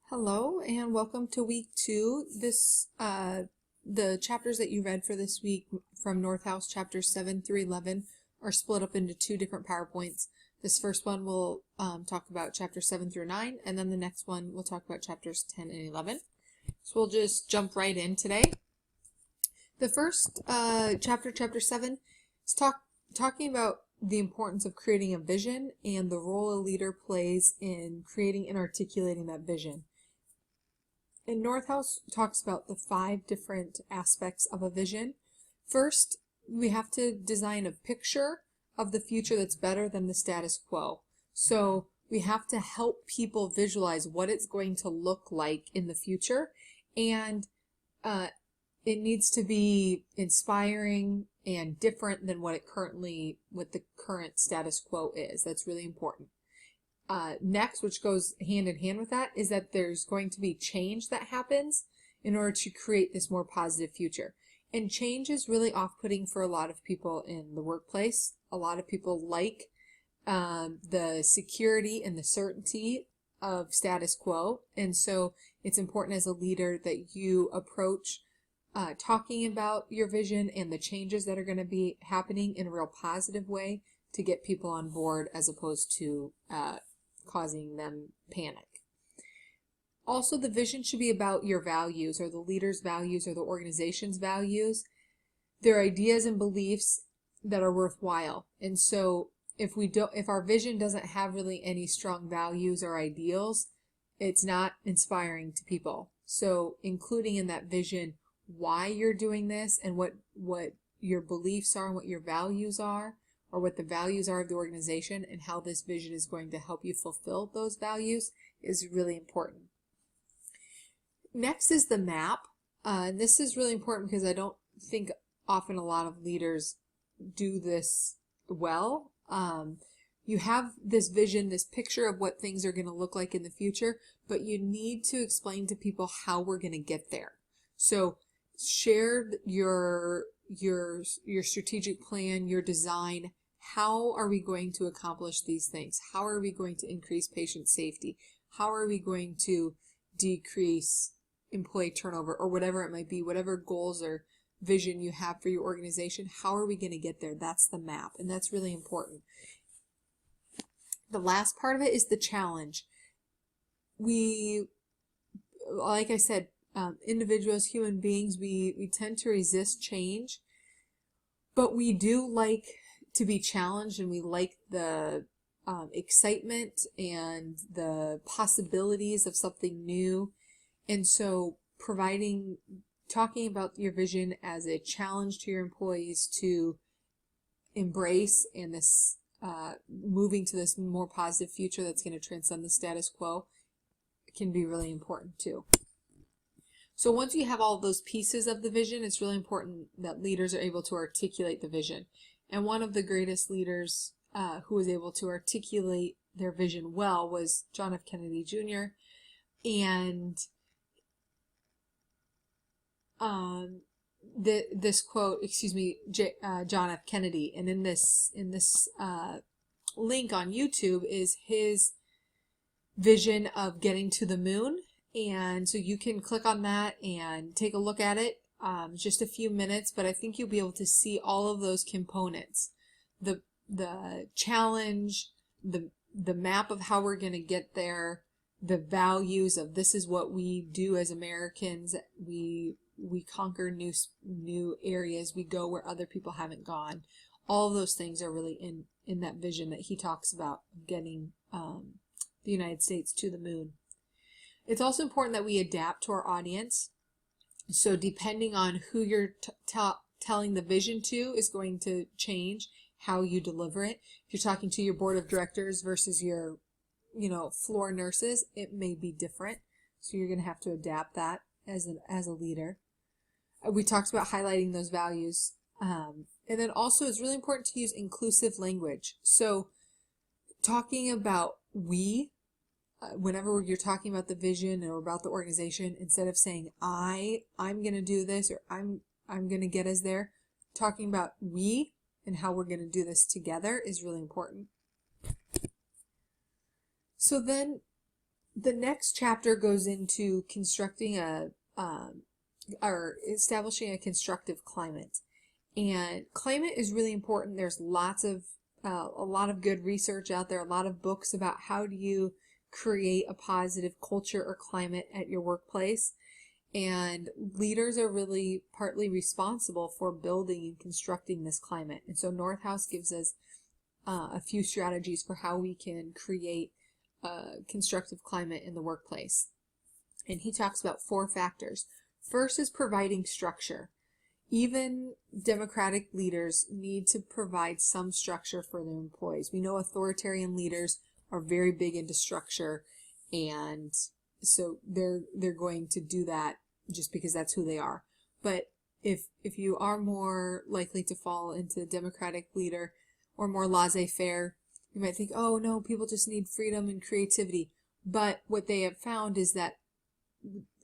Hello and welcome to week 2. The chapters that you read for this week from Northouse chapters 7 through 11 are split up into 2 different PowerPoints. This first one will talk about chapters 7 through 9, and then the next one will talk about chapters 10 and 11. So we'll just jump right in today. The first chapter 7, is talking about the importance of creating a vision and the role a leader plays in creating and articulating that vision. And Northouse talks about the 5 different aspects of a vision. First, we have to design a picture of the future that's better than the status quo. So we have to help people visualize what it's going to look like in the future, and it needs to be inspiring and different than what the current status quo is. That's really important. Next, which goes hand in hand with that, is that there's going to be change that happens in order to create this more positive future. And change is really off-putting for a lot of people in the workplace. A lot of people like the security and the certainty of status quo. And so it's important as a leader that you approach talking about your vision and the changes that are going to be happening in a real positive way to get people on board, as opposed to causing them panic. Also, the vision should be about your values, or the leader's values, or the organization's values. They're ideas and beliefs that are worthwhile. And so if our vision doesn't have really any strong values or ideals, it's not inspiring to people. So including in that vision why you're doing this and what your beliefs are and what your values are, or what the values are of the organization, and how this vision is going to help you fulfill those values, is really important. Next is the map. And this is really important because I don't think often a lot of leaders do this well. You have this vision, this picture of what things are going to look like in the future, but you need to explain to people how we're going to get there. So share your strategic plan, your design. How are we going to accomplish these things? How are we going to increase patient safety? How are we going to decrease employee turnover, or whatever it might be, whatever goals or vision you have for your organization? How are we going to get there? That's the map, and that's really important. The last part of it is the challenge. Like I said, individuals, human beings, we tend to resist change, but we do like to be challenged, and we like the excitement and the possibilities of something new. And so talking about your vision as a challenge to your employees to embrace, and this moving to this more positive future that's going to transcend the status quo, can be really important too. So once you have all of those pieces of the vision, it's really important that leaders are able to articulate the vision. And one of the greatest leaders who was able to articulate their vision well was John F. Kennedy Jr. And this quote, John F. Kennedy, and in this link on YouTube is his vision of getting to the moon. And so you can click on that and take a look at it. Just a few minutes, but I think you'll be able to see all of those components: the challenge, the map of how we're going to get there, the values of this is what we do as Americans. We conquer new areas. We go where other people haven't gone. All of those things are really in that vision that he talks about, getting the United States to the moon. It's also important that we adapt to our audience. So depending on who you're telling the vision to is going to change how you deliver it. If you're talking to your board of directors versus your, floor nurses, it may be different. So you're going to have to adapt that as a leader. We talked about highlighting those values. And then also it's really important to use inclusive language. So talking about we, whenever you're talking about the vision or about the organization, instead of saying I'm going to do this, or I'm going to get us there, talking about we and how we're going to do this together is really important. So then The next chapter goes into constructing or establishing a constructive climate. And climate is really important. There's a lot of good research out there, a lot of books about how do you create a positive culture or climate at your workplace. And leaders are really partly responsible for building and constructing this climate. And so Northouse gives us a few strategies for how we can create a constructive climate in the workplace. And he talks about 4 factors. First is providing structure. Even democratic leaders need to provide some structure for their employees. We know authoritarian leaders are very big into structure, and so they're going to do that just because that's who they are. But if you are more likely to fall into democratic leader or more laissez-faire, you might think, oh no, people just need freedom and creativity. But what they have found is that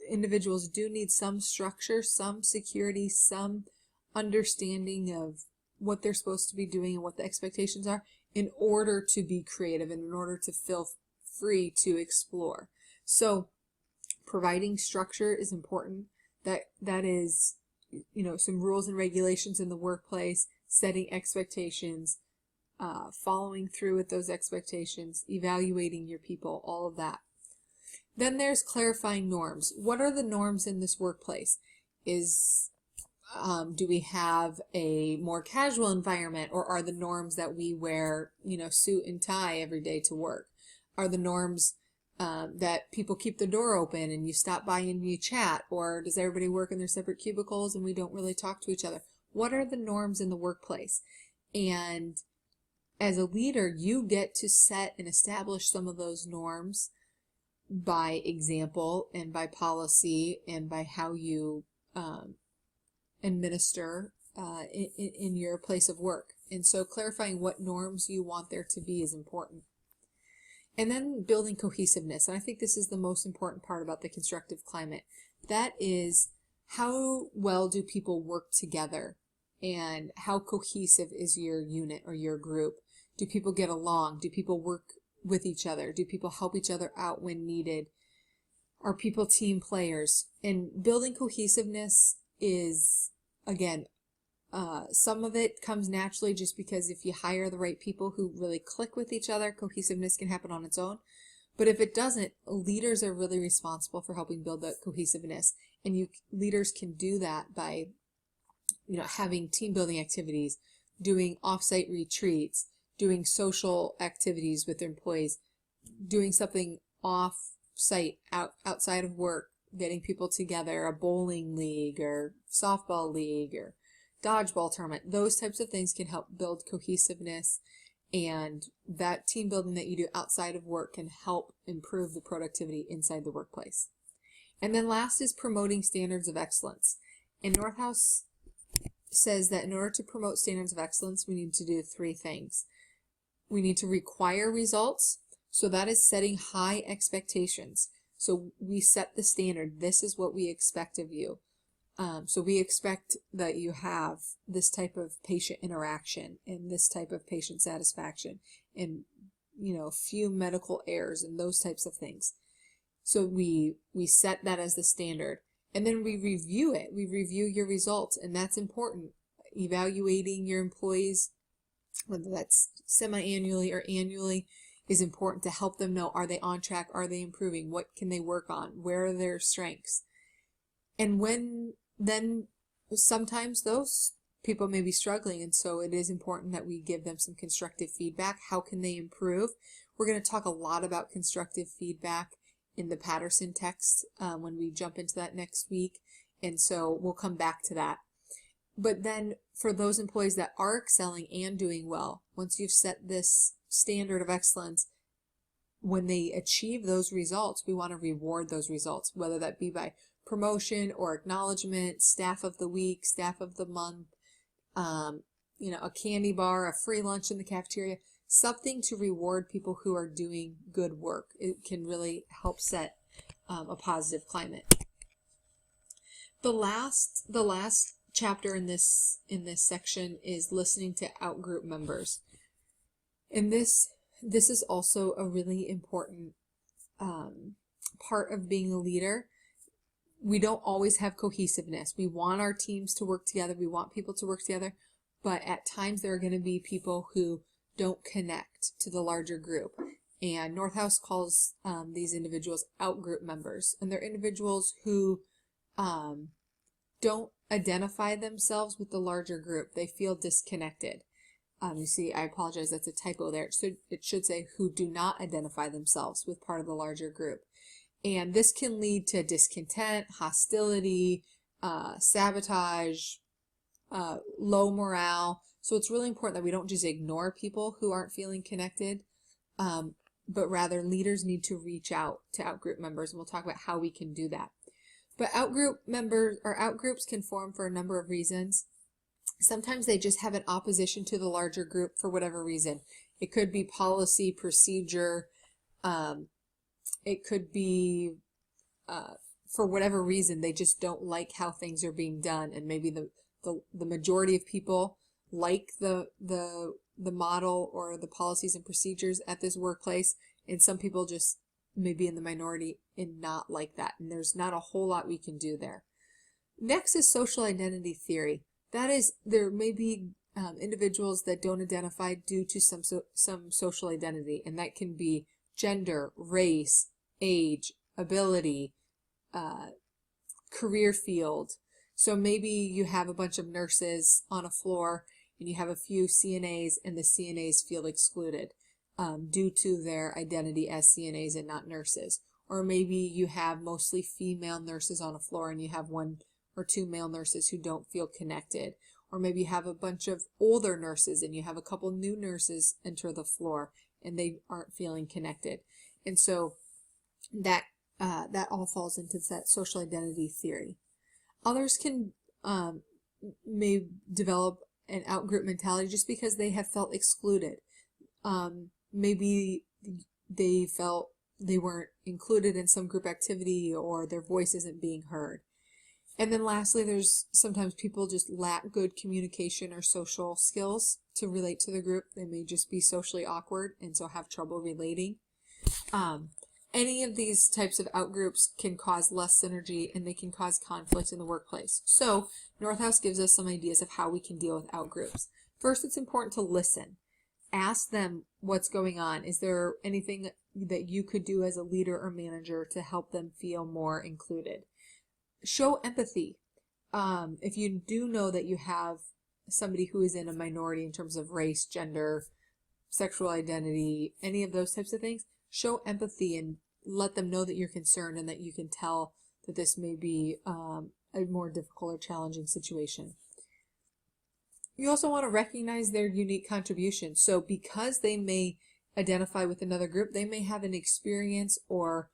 individuals do need some structure, some security, some understanding of what they're supposed to be doing and what the expectations are in order to be creative and in order to feel free to explore. So providing structure is important. That is, some rules and regulations in the workplace, setting expectations, following through with those expectations, evaluating your people, all of that. Then there's clarifying norms. What are the norms in this workplace? Do we have a more casual environment, or are the norms that we wear, suit and tie every day to work? Are the norms that people keep the door open and you stop by and you chat, or does everybody work in their separate cubicles and we don't really talk to each other? What are the norms in the workplace? And as a leader, you get to set and establish some of those norms by example and by policy and by how you administer in your place of work. And so clarifying what norms you want there to be is important. And then building cohesiveness. And I think this is the most important part about the constructive climate. That is, how well do people work together, and how cohesive is your unit or your group? Do people get along? Do people work with each other? Do people help each other out when needed? Are people team players? And building cohesiveness is, again, some of it comes naturally just because if you hire the right people who really click with each other, cohesiveness can happen on its own. But if it doesn't, leaders are really responsible for helping build that cohesiveness. And leaders can do that by, having team building activities, doing offsite retreats, doing social activities with their employees, doing something off-site, outside of work, getting people together, a bowling league or softball league or dodgeball tournament. Those types of things can help build cohesiveness, and that team building that you do outside of work can help improve the productivity inside the workplace. And then last is promoting standards of excellence. And Northouse says that in order to promote standards of excellence, we need to do 3 things. We need to require results. So that is setting high expectations. So we set the standard. This is what we expect of you. So we expect that you have this type of patient interaction and this type of patient satisfaction and, few medical errors and those types of things. So we set that as the standard, and then we review it. We review your results, and that's important. Evaluating your employees, whether that's semi-annually or annually, is important to help them know, are they on track? Are they improving? What can they work on? Where are their strengths? And then sometimes those people may be struggling, and so it is important that we give them some constructive feedback. How can they improve? We're going to talk a lot about constructive feedback in the Patterson text when we jump into that next week, and so we'll come back to that. But then for those employees that are excelling and doing well, once you've set this standard of excellence, when they achieve those results, we want to reward those results, whether that be by promotion or acknowledgement, staff of the week, staff of the month, a candy bar, a free lunch in the cafeteria, something to reward people who are doing good work. It can really help set a positive climate. The last chapter in this section is listening to outgroup members. And this is also a really important part of being a leader, we don't always have cohesiveness. We want our teams to work together. We want people to work together. But at times there are going to be people who don't connect to the larger group. And Northouse calls these individuals outgroup members. And they're individuals who don't identify themselves with the larger group. They feel disconnected. You see, I apologize, that's a typo there. So it should say who do not identify themselves with part of the larger group. And this can lead to discontent, hostility, sabotage, low morale. So it's really important that we don't just ignore people who aren't feeling connected, but rather leaders need to reach out to outgroup members. And we'll talk about how we can do that. But outgroup members or outgroups can form for a number of reasons. Sometimes they just have an opposition to the larger group for whatever reason. It could be policy, procedure. It could be for whatever reason they just don't like how things are being done, and maybe the majority of people like the model or the policies and procedures at this workplace, and some people just may be in the minority and not like that, and there's not a whole lot we can do there. Next is social identity theory. That is, there may be individuals that don't identify due to some social identity, and that can be gender, race, age, ability, career field. So maybe you have a bunch of nurses on a floor and you have a few CNAs, and the CNAs feel excluded due to their identity as CNAs and not nurses. Or maybe you have mostly female nurses on a floor and you have one or two male nurses who don't feel connected. Or maybe you have a bunch of older nurses and you have a couple new nurses enter the floor and they aren't feeling connected. And so that all falls into that social identity theory. Others can may develop an outgroup mentality just because they have felt excluded. Maybe they felt they weren't included in some group activity, or their voice isn't being heard. And then lastly, there's sometimes people just lack good communication or social skills to relate to the group. They may just be socially awkward and so have trouble relating. Any of these types of outgroups can cause less synergy, and they can cause conflict in the workplace. So Northouse gives us some ideas of how we can deal with outgroups. First, it's important to listen. Ask them what's going on. Is there anything that you could do as a leader or manager to help them feel more included? Show empathy. If you do know that you have somebody who is in a minority in terms of race, gender, sexual identity, any of those types of things, show empathy and let them know that you're concerned and that you can tell that this may be a more difficult or challenging situation. You also want to recognize their unique contributions. So because they may identify with another group, they may have an experience or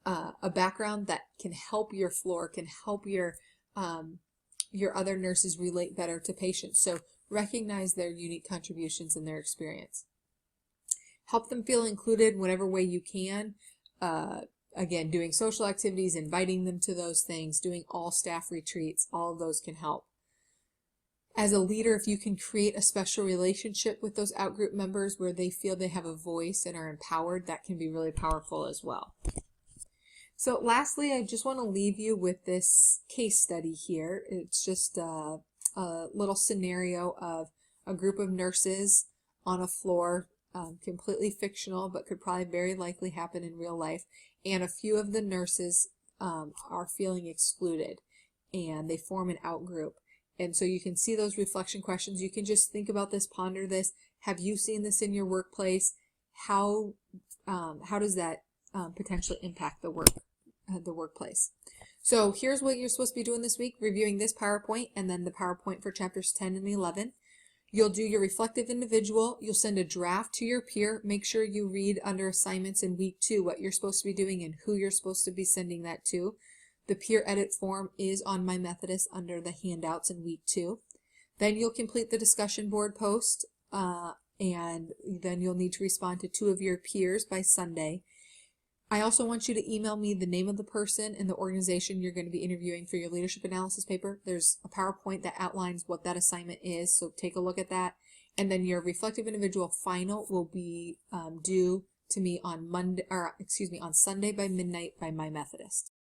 a background that can help your floor, can help your other nurses relate better to patients. So recognize their unique contributions and their experience. Help them feel included in whatever way you can. Again, doing social activities, inviting them to those things, doing all staff retreats, all of those can help. As a leader, if you can create a special relationship with those outgroup members where they feel they have a voice and are empowered, that can be really powerful as well. So lastly, I just want to leave you with this case study here. It's just a little scenario of a group of nurses on a floor, completely fictional, but could probably very likely happen in real life. And a few of the nurses are feeling excluded, and they form an outgroup. And so you can see those reflection questions. You can just think about this, ponder this. Have you seen this in your workplace? How does that potentially impact the workplace? So here's what you're supposed to be doing this week: reviewing this PowerPoint and then the PowerPoint for chapters 10 and 11. You'll do your reflective individual. You'll send a draft to your peer. Make sure you read under assignments in week 2 what you're supposed to be doing and who you're supposed to be sending that to. The peer edit form is on My Methodist under the handouts in week 2. Then you'll complete the discussion board post, and then you'll need to respond to 2 of your peers by Sunday. I also want you to email me the name of the person and the organization you're going to be interviewing for your leadership analysis paper. There's a PowerPoint that outlines what that assignment is, so take a look at that. And then your reflective individual final will be due to me on on Sunday by midnight by My Methodist.